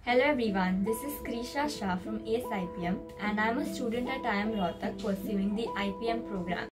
Hello everyone, this is Krisha Shah from AceIPM and I am a student at IIM Rohtak pursuing the IPM program.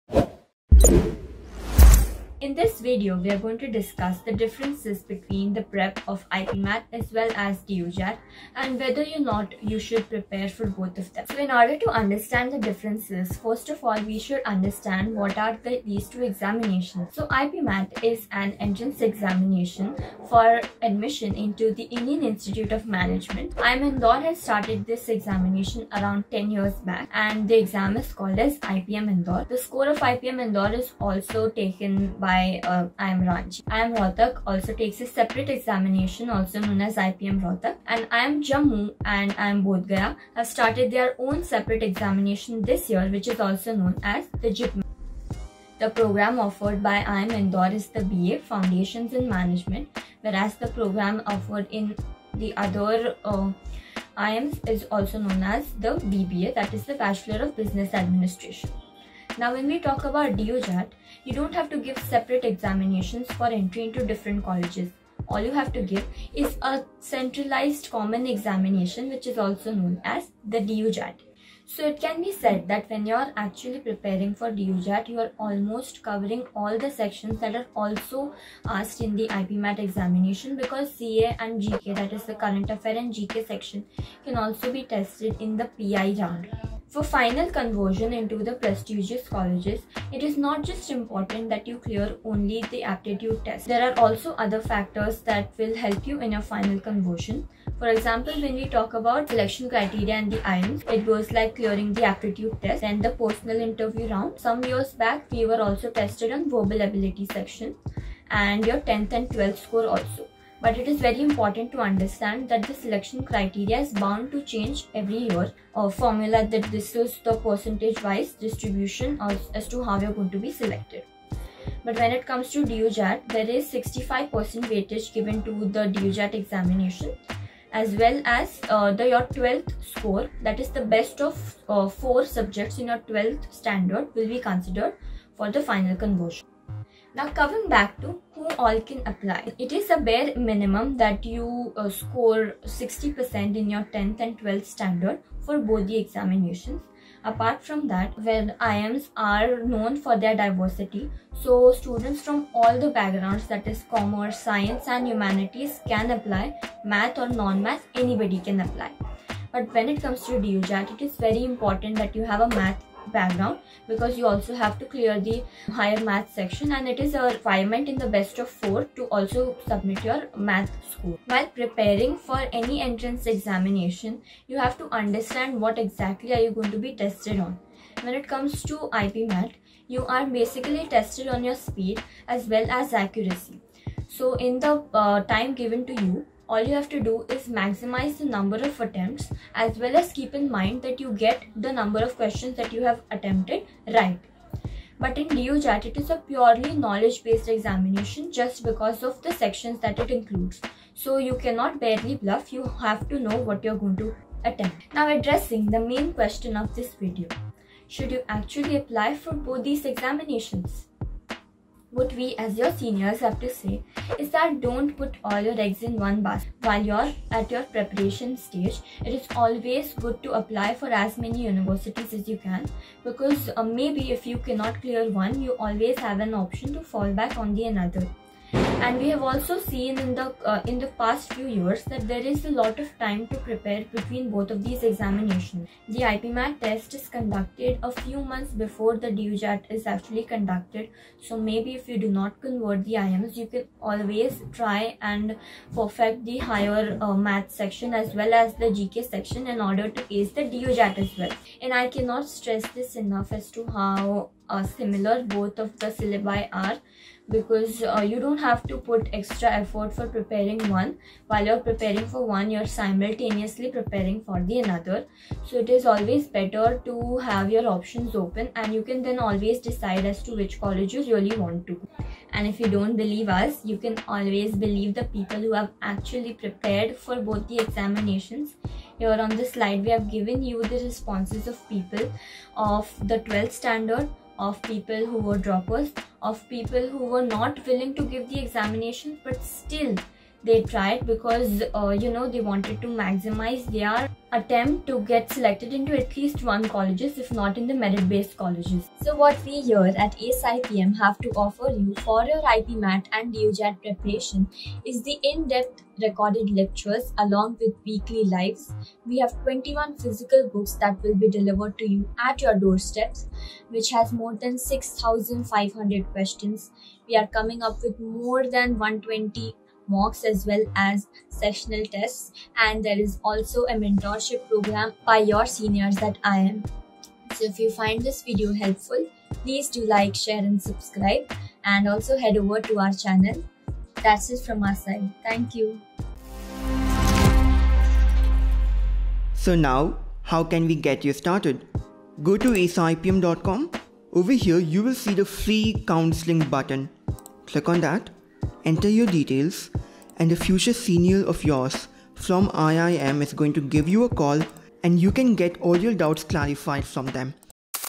In this video, we are going to discuss the differences between the prep of IPMAT as well as DUJAT and whether or not you should prepare for both of them. So in order to understand the differences, first of all, we should understand what are these two examinations. So IPMAT is an entrance examination for admission into the Indian Institute of Management. IIM Indore has started this examination around 10 years back and the exam is called as IPM Indore. The score of IPM Indore is also taken by IIM Ranchi. IIM Rohtak also takes a separate examination also known as IPM Rohtak, and IIM Jammu and IIM Bodh Gaya have started their own separate examination this year, which is also known as the DUJAT. The program offered by IIM Indore is the BA Foundations in Management, whereas the program offered in the other IIMs is also known as the BBA, that is the Bachelor of Business Administration. Now when we talk about DUJAT, you don't have to give separate examinations for entry into different colleges. All you have to give is a centralized common examination, which is also known as the DUJAT. So it can be said that when you are actually preparing for DUJAT, you are almost covering all the sections that are also asked in the IPMAT examination, because CA and GK, that is the current affair and GK section, can also be tested in the PI round. For final conversion into the prestigious colleges, it is not just important that you clear only the aptitude test. There are also other factors that will help you in your final conversion. For example, when we talk about selection criteria and the IIMs, it goes like clearing the aptitude test and the personal interview round. Some years back, we were also tested on verbal ability section and your 10th and 12th score also. But it is very important to understand that the selection criteria is bound to change every year. Formula that this is the percentage wise distribution as to how you're going to be selected. But when it comes to DUJAT, there is 65% weightage given to the DUJAT examination, as well as your 12th score, that is the best of 4 subjects in your 12th standard, will be considered for the final conversion. Now coming back to who all can apply. It is a bare minimum that you score 60% in your 10th and 12th standard for both the examinations. Apart from that, when IIMs are known for their diversity, so students from all the backgrounds, that is commerce, science and humanities, can apply. Math or non-math, anybody can apply. But when it comes to DUJAT, it is very important that you have a math background, because you also have to clear the higher math section, and it is a requirement in the best of 4 to also submit your math score. While preparing for any entrance examination, you have to understand what exactly are you going to be tested on. When it comes to IPMAT, you are basically tested on your speed as well as accuracy. So in the time given to you, all you have to do is maximize the number of attempts, as well as keep in mind that you get the number of questions that you have attempted right. But in DUJAT, it is a purely knowledge-based examination just because of the sections that it includes. So you cannot barely bluff, you have to know what you're going to attempt. Now addressing the main question of this video. Should you actually apply for both these examinations? What we as your seniors have to say is that don't put all your eggs in one basket. While you're at your preparation stage, it is always good to apply for as many universities as you can, because maybe if you cannot clear one, you always have an option to fall back on the another. And we have also seen in the past few years that there is a lot of time to prepare between both of these examinations. The IPMAT test is conducted a few months before the DUJAT is actually conducted. So maybe if you do not convert the IIMs, you can always try and perfect the higher math section as well as the GK section in order to ace the DUJAT as well. And I cannot stress this enough as to how similar both of the syllabi are, because you don't have to put extra effort for preparing one. While you're preparing for one, you're simultaneously preparing for the another. So it is always better to have your options open, and you can then always decide as to which college you really want to. And if you don't believe us, you can always believe the people who have actually prepared for both the examinations. Here on the slide, we have given you the responses of people of the 12th standard, of people who were droppers, of people who were not willing to give the examination but still They tried because they wanted to maximize their attempt to get selected into at least one colleges, if not in the merit-based colleges. So what we here at AceIPM have to offer you for your IPMAT and DUJAT preparation is the in-depth recorded lectures along with weekly lives. We have 21 physical books that will be delivered to you at your doorsteps, which has more than 6,500 questions. We are coming up with more than 120 mocks as well as sectional tests, and there is also a mentorship program by your seniors that I am. So if you find this video helpful, please do like, share and subscribe, and also head over to our channel. That's it from our side. Thank you. So now, how can we get you started? Go to aceipm.com. Over here, you will see the free counseling button. Click on that, enter your details, and a future senior of yours from IIM is going to give you a call, and you can get all your doubts clarified from them.